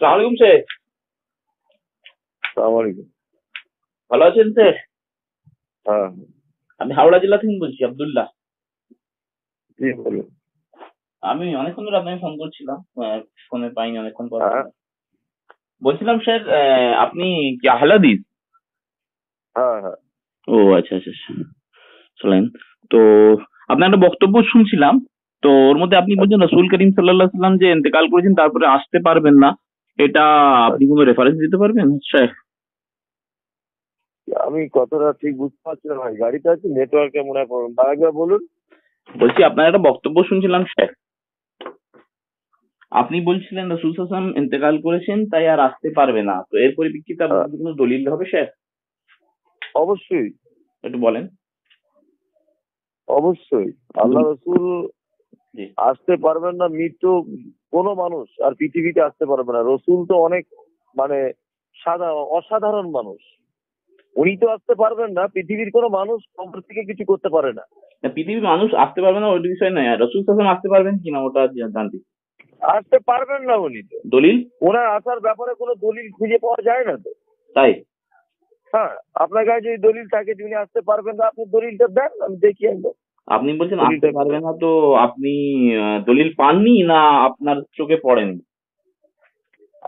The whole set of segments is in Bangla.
সালাম আলাইকুম শেখ। সালাম আলাইকুম। ভালো আছেন শেখ? হ্যাঁ, আমি হাওড়া জেলা থেকে বলছি, আব্দুল্লাহ। জি বলুন। আমি অনেকক্ষণ ধরে আপনাকে ফোন করছিলাম, ফোনে পাইনি অনেকক্ষণ পর। হ্যাঁ বলছিলাম শেখ, আপনি কি আহলে হাদিস? হ্যাঁ হ্যাঁ। ও আচ্ছা আচ্ছা আচ্ছা। চলেন। তো আপনার একটা বক্তব্য শুনছিলাম। তো ওর মধ্যে আপনি বলছেন রাসূল করিম সাল্লাল্লাহু আলাইহি সাল্লাম যে ইন্তেকাল করেছেন তারপরে আসতে পারবেন না, এটা আপনি কোনো রেফারেন্স দিতে পারবেন শেখ? আমি কথাটা ঠিক বুঝতে পারছি না ভাই, গাড়িতে আছি, নেটওয়ার্কে মনে হয় প্রবলেম। আরেকবার বলুন। বলছি আপনার একটা বক্তব্য শুনছিলাম শেখ। আপনি বলছিলেন রাসূল সাল্লাল্লাহু আলাইহি ওয়াসাল্লাম ইন্তেকাল করেছেন তাই আর আসতে পারবে না, তো এর পরিপ্রেক্ষিতে হ্যাঁ, আপনার কি কোনো দলিল হবে শেখ? অবশ্যই একটু বলেন। অবশ্যই। আল্লাহ রসুল জি। আসতে পারবেন না, মৃত্যু কোনো মানুষ আর পৃথিবীতে আসতে পারবে না। রসুল তো অনেক মানে অসাধারণ মানুষ, উনি তো আসতে পারবেন না। পৃথিবীর কোনো মানুষ কবর থেকে কিছু করতে পারে না। না, পৃথিবীর মানুষ আসতে পারবে না ওই বিষয় নয়, রাসূল সাল্লাল্লাহু আলাইহি ওয়াসাল্লাম আসতে পারবেন কিনা ওটা জানতে। আসতে পারবেন না উনি তো। দলিল? ওনার আসার ব্যাপারে কোনো দলিল খুঁজে পাওয়া যায় না তো। তাই? হ্যাঁ, আপনার কাছে যদি দলিল থাকে যে উনি আসতে পারবেন না, আপনি দলিলটা দেন, আমি দেখি একদম আপনি বলছেন আসতে দলিলটা পারবে কোথায়। না, তো আপনি দলিল পাননি না আপনার চোখে পড়েনি?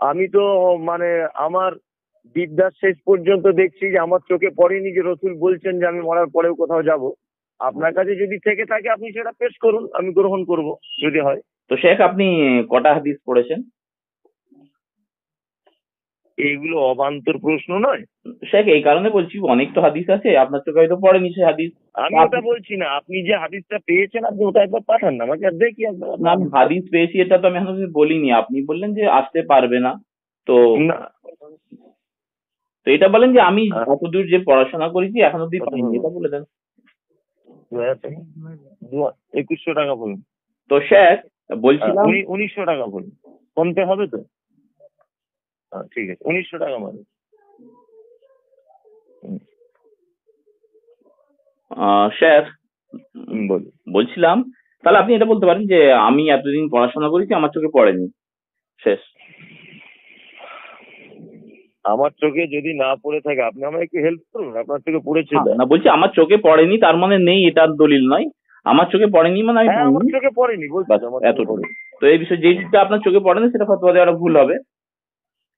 আমি তো মানে আমার বিদ্যার শেষ পর্যন্ত দেখছি যে আমার চোখে পড়েনি যে রসুল বলছেন যে আমি মরার পরেও কোথাও যাব। আপনার কাছে যদি থেকে থাকে আপনি সেটা পেশ করুন, আমি গ্রহণ করব যদি হয়। তো শেখ আপনি কটা হাদিস পড়েছেন? এইগুলো অবান্তর প্রশ্ন নয়। শেখ এই কারণে বলছি, অনেক তো হাদিস আছে, আপনার চোখে হয়তো পড়েনি সে হাদিস। আমি তা ওটা আপনি- বলছি না, আপনি যে হাদিসটা পেয়েছেন আপনি ওটা একবার পাঠান না আমাকে, আর দেখি একবার না, আপনার আমি হাদিসটা। হাদিস পেয়েছি এটা তো আমি এখন অবধি বলিনি, আপনি বললেন যে আসতে পারবে না। তো না, তো এটা বলেন যে আমি হ্যাঁ, এতদূর যে পড়াশোনা করেছি এখন অব্দি কত পাইনি, বলবো? এটা বলে দেন। 2100 টাকা বলুন। তো শেখ বলছিলাম, 1900 টাকা বলুন। কমতে হবে তো? হ্যাঁ ঠিক আছে, 1900 টাকা মানে। হুম, স্যার, বলুন। বলছিলাম তাহলে আপনি এটা বলতে পারেন যে আমি এতদিন পড়াশোনা করেছি আমার চোখে পড়েনি, শেষ। আমার চোখে যদি না পড়ে থাকে আপনি আমাকে একটু হেল্প করুন, আপনার চোখে পড়েছে হ্যাঁ, দা। না বলছি আমার চোখে পড়েনি তার মানে নেই, এটার দলিল নয়। আমার চোখে পড়েনি মানে আমি হ্যাঁ, আমার পাইনি, চোখে পড়েনি বলছি বাস তো, আমার চোখে এতটুকু। পড়েনি। তো এই বিষয়ে যেটা আপনার চোখে পড়ে না সেটা ফতোয়া দেওয়াটা ভুল হবে,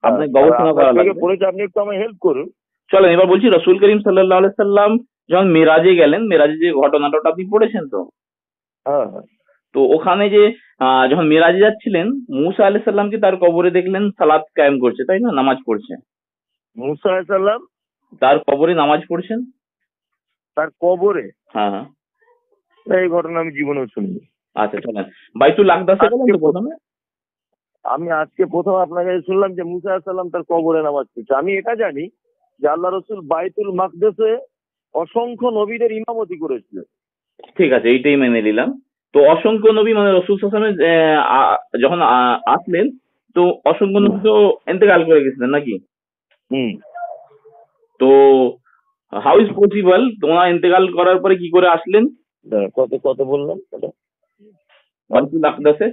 হ্যাঁ, আপনাকে আর গবেষণা আপনার করা চোখে লাগবে। পড়েছে, আপনি একটু আমায় হেল্প করুন। চলেন এবার বলছি, রসুল করিম সাল্লাল্লাহু আলাইহি সাল্লাম যখন মেরাজে গেলেন, মেরাজে যে ঘটনাটা ওটা আপনি পড়েছেন তো? হ্যাঁ হ্যাঁ। তো ওখানে যে যখন মেরাজে যাচ্ছিলেন, মুসা আলাইহিস সালামকে তার কবরে দেখলেন সালাত কায়েম করছে, তাই না? নামাজ পড়ছে। মুসা আলাইহিস সালাম তার কবরে নামাজ পড়ছেন। তার কবরে? হ্যাঁ হ্যাঁ। এই ঘটনা আমি জীবনেও শুনিনি। আচ্ছা চলেন, বাইতুল আকদাসে গেলেন আজকে তো প্রথমে। আমি আজকে প্রথম আপনার কাছে শুনলাম যে মুসা আলাইহিস সালাম তার কবরে নামাজ পড়ছে। আমি এটা জানি যে আল্লাহ রসুল বাইতুল মাকদেসে অসংখ্য নবীদের ইমামতি করেছিলেন। ঠিক আছে, এইটাই মেনে নিলাম। তো অসংখ্য নবী মানে রসুল সাল্লামের যখন আসলেন, তো অসংখ্য হুম নবী তো ইন্তেকাল করে গেছিলেন নাকি? হুম। তো হাউ ইজ পসিবল তোমার ইন্তেকাল করার পরে কি করে আসলেন দাঁড়া, কত কত বললাম এটা? বাইতুল আকদাসে?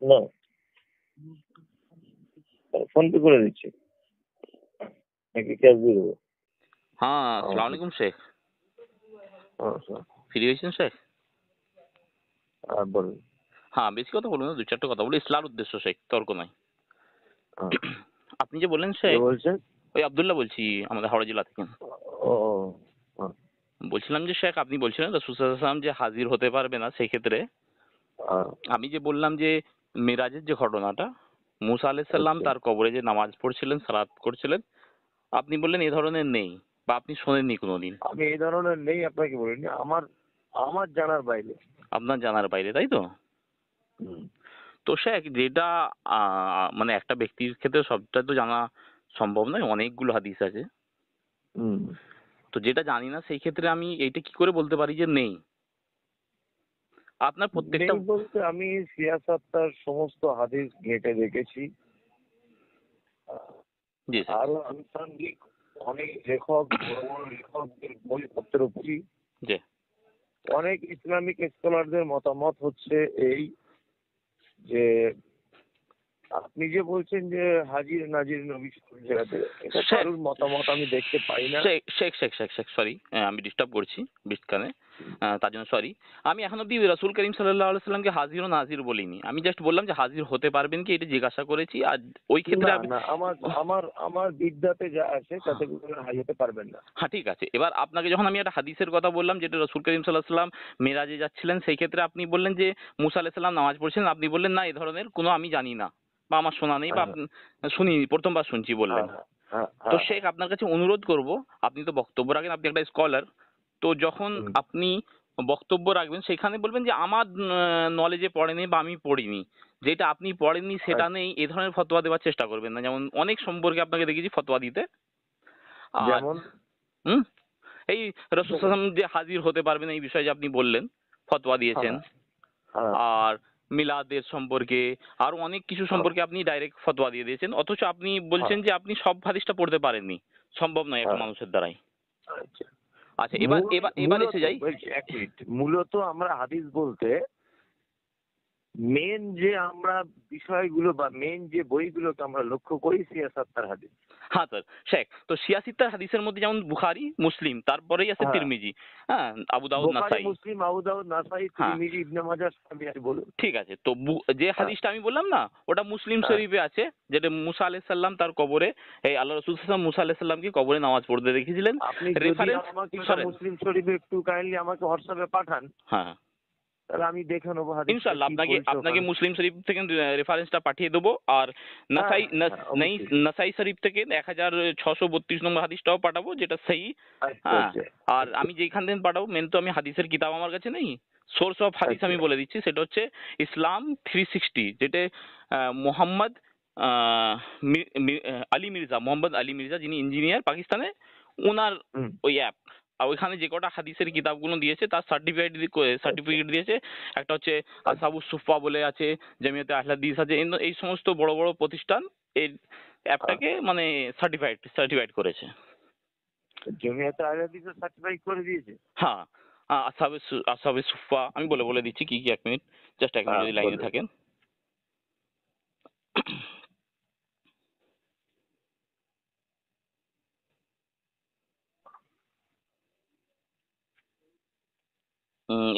না, ফোন পে করে দিচ্ছি নাকি ক্যাশ দিয়ে দেবো? হ্যাঁ, আসসালামু আলাইকুম শেখ। আচ্ছা, ফ্রি হয়েছেন শেখ? বলুন। হ্যাঁ, বেশি কথা বলুন না, দু চারটে কথা বলি, ইসলার উদ্দেশ্য শেখ, তর্ক নয়। হ্যাঁ, আপনি যে বললেন কে শেখ, বলছেন? ওই আব্দুল্লাহ বলছি, আমাদের হাওড়া জেলা থেকে। ও ও, হ্যাঁ, বলছিলাম যে শেখ, আপনি বলছিলেন রাসূল সাল্লাল্লাহু আলাইহি ওয়াসাল্লাম যে হাজির হতে পারবে না, সেই ক্ষেত্রে হ্যাঁ, আমি যে বললাম যে মেরাজের যে ঘটনাটা, মুসা আলাইহিস সালাম আচ্ছা। তার কবরে যে নামাজ পড়ছিলেন, সালাত করছিলেন, আপনি বললেন এ ধরনের নেই বা আপনি শোনেননি কোনোদিন। আমি এই ধরনের নেই আপনাকে বলিনি, আমার আমার জানার বাইরে। আপনার জানার বাইরে, তাই তো? হুম তো শেখ, যেটা মানে একটা ব্যক্তির ক্ষেত্রে সবটা তো জানা সম্ভব নয়, অনেকগুলো হাদিস আছে। হুম। তো যেটা জানি না সেই ক্ষেত্রে আমি এইটা কি করে বলতে পারি যে নেই? আপনার প্রত্যেকটা। নেই বলতে আমি সিয়াসাত্তার সমস্ত হাদিস ঘেঁটে দেখেছি। জি স্যার। আরো আনুষঙ্গিক অনেক লেখক, বড় বড় লেখকদের বইপত্র পড়ি। জি। অনেক ইসলামিক স্কলারদের মতামত হচ্ছে এই যে আপনি যে বলছেন যে হাজির নাজির নবী সকল জায়গাতে, এটা শেখ কারোর মতামত আমি দেখতে পাই না। শেখ শেখ শেখ শেখ শেখ সরি, আমি ডিস্টার্ব করছি বিটকানে, তার জন্য সরি। আমি এখন অব্দি রাসূল করিম সাল্লাল্লাহু আলাইহি সাল্লামকে হাজির ও নাজির বলিনি, আমি জাস্ট বললাম যে হাজির হতে পারবেন কি এটা জিজ্ঞাসা করেছি। আর ওই ক্ষেত্রে না না, আমার আমার আমার বিদ্যাতে যা আছে তাতে কোনো হারিয়ে পারবেন না। হ্যাঁ ঠিক আছে। এবার আপনাকে যখন আমি একটা হাদিসের কথা বললাম যেটা রাসূল করিম সাল্লাল্লাহু আলাইহি সাল্লাম মেরাজে যাচ্ছিলেন, সেই ক্ষেত্রে আপনি বললেন যে মুসা আলাইহিস সালাম নামাজ পড়ছেন, আপনি বললেন না এ ধরনের কোনো আমি জানি না বা আমার শোনা নেই বা শুনিনি, প্রথমবার শুনছি বললেন। হ্যাঁ হ্যাঁ তো হ্যাঁ। শেখ আপনার কাছে অনুরোধ করব, আপনি তো বক্তব্য রাখেন, আপনি একটা স্কলার, তো যখন হুম, আপনি বক্তব্য রাখবেন সেখানে বলবেন যে আমার নলেজে পড়েনি বা আমি পড়িনি, যেটা আপনি পড়েননি সেটা নেই এ ধরনের ফতোয়া দেওয়ার চেষ্টা করবেন না। যেমন অনেক সম্পর্কে আপনাকে দেখেছি ফতোয়া দিতে। আর যেমন হুম এই রাসূল সাল্লাল্লাহু আলাইহি ওয়াসাল্লাম যে হাজির হতে পারবেন এই বিষয়ে যে আপনি বললেন, ফতোয়া দিয়েছেন। হ্যাঁ আর মিলাদের সম্পর্কে আরো অনেক কিছু হ্যাঁ, সম্পর্কে আপনি ডাইরেক্ট ফতোয়া দিয়ে দিয়েছেন, অথচ আপনি বলছেন যে আপনি সব হাদিসটা পড়তে পারেননি, সম্ভব নয় একটা হ্যাঁ, মানুষের দ্বারাই। আচ্ছা। আচ্ছা এবার এবার এবার মূলত এসে যাই। বলছি, এক মিনিট, মূলত আমরা হাদিস বলতে মেন যে আমরা বিষয়গুলো বা মেন যে বইগুলোকে আমরা লক্ষ্য করি সিয়াসাত্তার হাদিস। হ্যাঁ স্যার শেখ, তো সিয়াসিত্তার হাদিসের মধ্যে যেমন বুখারী মুসলিম, তারপরেই আছে হ্যাঁ, তিরমিজি, হ্যাঁ আবু দাউদ বুখারী নাসাই। মুসলিম আবু দাউদ নাসাই হ্যাঁ তিরমিজি ইবনে মাজাহ সবই আছে, বলুন। ঠিক আছে, তো যে হাদিসটা আমি বললাম না ওটা মুসলিম হ্যাঁ, শরীফে আছে, যেটা মুসা আলাইহিস সালাম তার কবরে, এই আল্লাহ রাসূল সাল্লাল্লাহু আলাইহি ওয়াসাল্লাম মুসা আলাইহিস সালামকে কবরে নামাজ পড়তে দেখেছিলেন। আপনি যদি রেফারেন্স আমাকে ওটা সরেন। মুসলিম শরীফে একটু কাইন্ডলি আমাকে হোয়াটসঅ্যাপে পাঠান, হ্যাঁ তাহলে আমি দেখে নেবো হাদিসটা ইনশাআল্লাহ কি আপনাকে বলছে আপনাকে ওখানে। মুসলিম শরীফ থেকে রেফারেন্সটা পাঠিয়ে দেবো। আর হ্যাঁ নাসাই হ্যাঁ, অবশ্যই। নাসাই শরীফ থেকে 1632 নম্বর হাদিসটাও পাঠাবো যেটা সহি। আচ্ছা হ্যাঁ আচ্ছা আর আচ্ছা আমি যেখান থেকে পাঠাবো, মেন তো আমি হাদিসের কিতাব আমার কাছে নেই, সোর্স অফ হাদিস আচ্ছা আমি বলে দিচ্ছি, সেটা হচ্ছে ইসলাম 360, যেটা মোহাম্মদ আলী মির্জা, মোহাম্মদ আলী মির্জা যিনি ইঞ্জিনিয়ার পাকিস্তানে, ওনার হুম, ওই অ্যাপ। আর ওইখানে যে কটা হাদিসের কিতাবগুলো দিয়েছে তার আচ্ছা সার্টিফিকেট দিয়েছে। একটা হচ্ছে আসাবুস সুফা বলে আছে, জামিয়াতে আহলে হাদিস আছে, এই সমস্ত বড় বড় প্রতিষ্ঠান এই হ্যাঁ, অ্যাপটাকে মানে সার্টিফাইড করেছে। জমিয়তে আহলে হাদিসও সার্টিফাই করে দিয়েছে। হ্যাঁ আসাবে সুফা আমি বলে দিচ্ছি কি কি, এক মিনিট, জাস্ট এক মিনিট হ্যাঁ যদি লাইনে বলুন। থাকেন।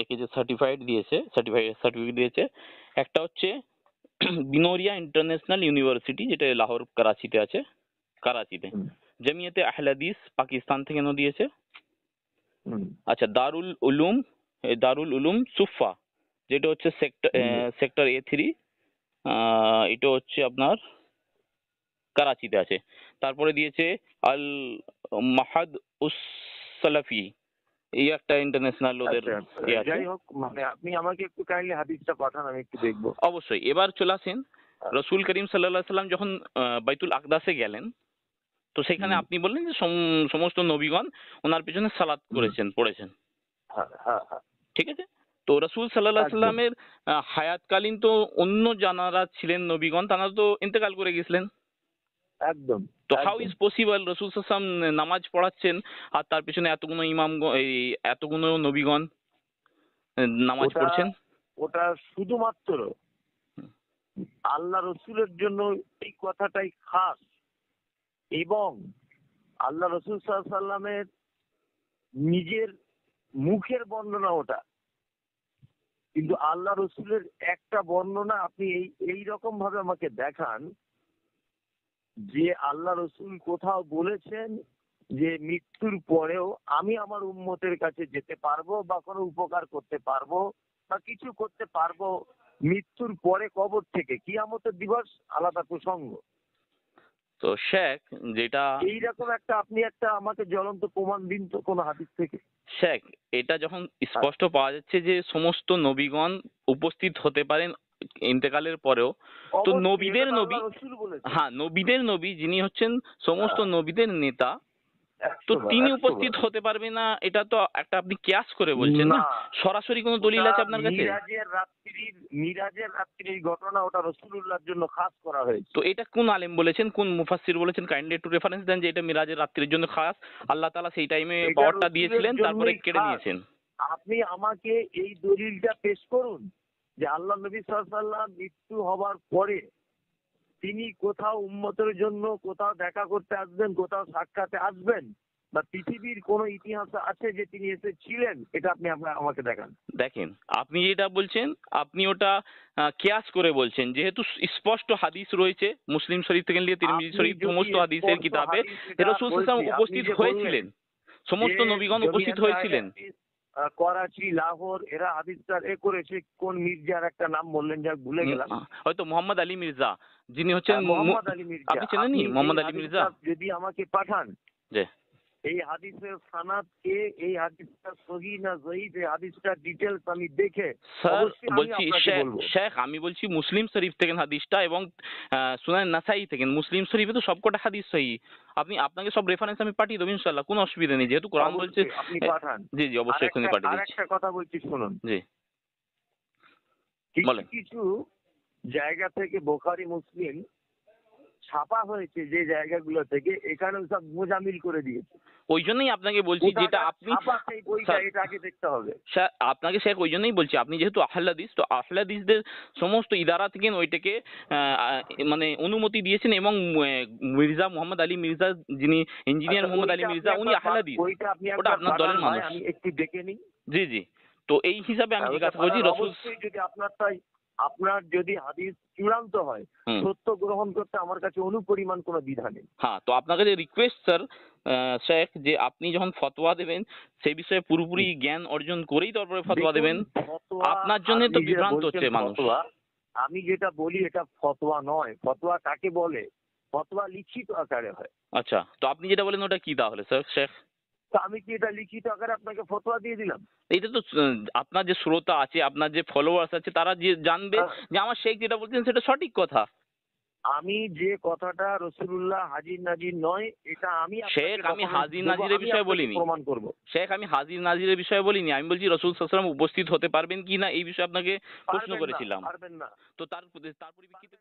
একে যে সার্টিফিকেট দিয়েছে, একটা হচ্ছে বিনোরিয়া ইন্টারন্যাশনাল ইউনিভার্সিটি যেটা লাহোর করাচিতে আছে, করাচিতে। হুম, জামিয়াতে আহলে হাদিস পাকিস্তান থেকে দিয়েছে। হুম, আচ্ছা দারুল উলুম সুফা যেটা হচ্ছে হুম, সেক্টর A3, এটা হচ্ছে আপনার করাচিতে আছে। তারপরে দিয়েছে আল মাহাদ উস সালাফি, এই একটা ইন্টারন্যাশনাল ওদের আচ্ছা আছে। যাই হোক, মানে আপনি আমাকে একটু কাইন্ডলি হাদিসটা পাঠান, আমি একটু দেখবো। অবশ্যই। এবার চলে আসেন, হ্যাঁ, রসুল করিম সাল্লাল্লাহু আলাইহি সাল্লাম যখন বাইতুল আকদাসে গেলেন, তো সেখানে হুম, আপনি বললেন যে সমস্ত নবীগণ ওনার পেছনে সালাত হুম, পড়েছেন, হ্যাঁ হ্যাঁ হ্যাঁ, ঠিক আছে? তো রসুল সাল্লাল্লাহু আলাইহি একদম সাল্লামের হায়াতকালীন তো অন্য জানারা ছিলেন নবীগণ, তারা তো ইন্তেকাল করে গেছিলেন। একদম তো হাউ একদম। ইজ পসিবল রসুল সাল্লাম নামাজ পড়াচ্ছেন আর তার পেছনে এতগুলো এই এতগুলো নবীগণ নামাজ ওটা পড়ছেন? ওটা শুধুমাত্র আল্লাহ রসুলের জন্য এই কথাটাই খাস, এবং আল্লাহ রসুল সাল্লামের নিজের মুখের বর্ণনা ওটা, কিন্তু আল্লাহ রসুলের একটা বর্ণনা আপনি এই রকম ভাবে আমাকে দেখান যে আল্লাহ রসুল কোথাও বলেছেন যে মৃত্যুর পরেও আমি আমার উম্মতের কাছে যেতে পারবো বা কোনো উপকার করতে পারবো বা কিছু করতে পারবো মৃত্যুর পরে কবর থেকে, কিয়ামতের দিবস আলাদা প্রসঙ্গ। তো শেখ যেটা এইরকম একটা আপনি একটা আমাকে জ্বলন্ত প্রমাণ দিন তো কোনো হাদিস থেকে। শেখ এটা যখন স্পষ্ট পাওয়া যাচ্ছে যে সমস্ত নবীগণ উপস্থিত হতে পারেন ইন্তেকালের পরেও, তো অবশ্যই নবীদের এটা তো নবী, আল্লাহ রসুল বলেছেন। হ্যাঁ নবীদের নবী যিনি হচ্ছেন সমস্ত হ্যাঁ, নবীদের নেতা, তো 100 বার তিনি 100 উপস্থিত বার। হতে পারবে না, এটা তো একটা আপনি কিয়াস করে বলছেন না, না, সরাসরি কোনো দলিল ওটা আছে আপনার কাছে? মিরাজের রাত্রির ঘটনা, ওটা রসুলুল্লাহর জন্য খাস করা হয়েছে। তো এটা কোন আলেম বলেছেন, কোন মুফাসসির বলেছেন? কাইন্ডলি একটু রেফারেন্স দেন যে এটা মিরাজের রাত্রির জন্য খাস, আল্লাহ তাআলা সেই টাইমে এটা পাওয়ারটা রসুলের দিয়েছিলেন তারপরে জন্যই কেড়ে খাস। নিয়েছেন। আপনি আমাকে এই দলিলটা পেশ করুন যে আল্লাহ নবী সাল্লাল্লাহু আলাইহি ওয়াসাল্লাম মৃত্যু হবার পরে তিনি কোথাও উম্মতের জন্য কোথাও দেখা করতে আসবেন, কোথাও সাক্ষাতে আসবেন, বা পৃথিবীর কোন ইতিহাস আছে যে তিনি এসেছিলেন, এটা আপনি আমাকে দেখান। দেখেন, আপনি যেটা বলছেন আপনি ওটা কেয়াস করে বলছেন, যেহেতু স্পষ্ট হাদিস রয়েছে মুসলিম শরীফ থেকে নিয়ে তিরমিজি আপনি শরীফ যদি সমস্ত হাদিসের স্পষ্ট কিতাবে হাদিস এটা রাসূল সাল্লাল্লাহু আলাইহি বলছি, ওয়াসাল্লাম উপস্থিত আপনি যে হয়েছিলেন, সমস্ত যে নবীগণ যদি উপস্থিত একটা হয়েছিলেন। হাদিস, করাচি, লাহোর, এরা হাদিসটা করেছে, কোন মির্জার একটা নাম বললেন, যা ভুলে গেলাম। হয়তো মোহাম্মদ আলী মির্জা, যিনি হচ্ছেন মোহাম্মদ আলী মির্জা। আপনি চেনেননি আপনি মোহাম্মদ এই আলী মির্জা? হাদিসটা যদি আমাকে পাঠান, যে এই হাদিসের সানাদ কে, এই হাদিসটা সহি না জয়ীফ, এই হাদিসটা ডিটেলস আমি দেখে স্যার অবশ্যই আমি বলছি আপনাকে বলবো। শেখ আমি বলছি মুসলিম শরীফ থেকে হাদিসটা এবং সুনান নাসাই থেকে। মুসলিম শরীফে তো সবকটা হাদিস সহি, আপনাকে সব রেফারেন্স আমি পাঠিয়ে দেবো ইনশাআল্লাহ, কোনো অসুবিধা নেই, যেহেতু কোরআন বলছে। অবশ্যই আপনি পাঠান। জি জি অবশ্যই এখনই পাঠিয়ে আর দিচ্ছি। একটা কথা বলছি শুনুন। জি কিছু বলেন। কিছু জায়গা থেকে বোখারি মুসলিম ছাপা হয়েছে, যে জায়গাগুলো থেকে, এখানে সব মোজামিল করে দিয়েছে। ওই জন্যই আপনাকে বলছি যেটা আপনি ছাপা সেই বইটা, স্যার, এটা আগে দেখতে হবে। স্যার আপনাকে শেখ ওই জন্যই বলছি, আপনি যেহেতু আহলে হাদিস, তো আহলে হাদিসদের সমস্ত ইদারা থেকে ওইটাকে মানে অনুমতি দিয়েছেন, এবং মির্জা মোহাম্মদ আলী মির্জা, যিনি ইঞ্জিনিয়ার আচ্ছা, মোহাম্মদ আলী ওইটা মির্জা, আপনি উনি একবার আহলে হাদিস। ওইটা আপনি ওটা একবার আপনার দলের পাঠান মানুষ। ভাই, আমি একটু দেখে নিই। জি জি, তো এই হিসাবে আমি আর ওটা জিজ্ঞাসা করছি পাঠান রসুল। অবশ্যই, যদি আপনার যদি হাদিস চূড়ান্ত হয়, হুম। সত্য গ্রহণ করতে আমার কাছে অনুপরিমাণ কোনো দ্বিধা নেই। হ্যাঁ, তো আপনার কাছে রিকোয়েস্ট স্যার শেখ, যে আপনি যখন ফতোয়া দেবেন সেই বিষয়ে পুরোপুরি জ্ঞান অর্জন করেই তারপরে ফতোয়া দেবেন। দেখুন, ফতোয়া, আপনার জন্য তো আপনি যে বিভ্রান্ত বলছেন হচ্ছে মানুষ। ফতোয়া, আমি যেটা বলি এটা ফতোয়া নয়। ফতোয়া কাকে বলে? ফতোয়া লিখিত আকারে হয়। আচ্ছা, তো আপনি যেটা বলেন ওটা কি তাহলে স্যার শেখ? তো আমি কি এটা লিখিত আকারে আপনাকে ফতোয়া দিয়ে দিলাম? এইটা তো আপনার যে শ্রোতা আছে, আপনার যে ফলোয়ার্স আছে, তারা যে জানবে হ্যাঁ। যে আমার শেখ যেটা বলছেন সেটা সঠিক কথা। আমি যে কথাটা রসুলুল্লাহ হাজির নাজির নয়, এটা আমি শেখ আমি হাজির নাজিরের বিষয়ে বলিনি। প্রমাণ করব। শেখ আমি হাজির নাজিরের বিষয়ে বলিনি, আমি বলছি রসুল সাল্লাল্লাহু আলাইহি ওয়াসাল্লাম উপস্থিত হতে পারবেন কি না এই বিষয়ে আপনাকে প্রশ্ন করেছিলাম। পারবেন না। তো তার পরিপ্রেক্ষিতে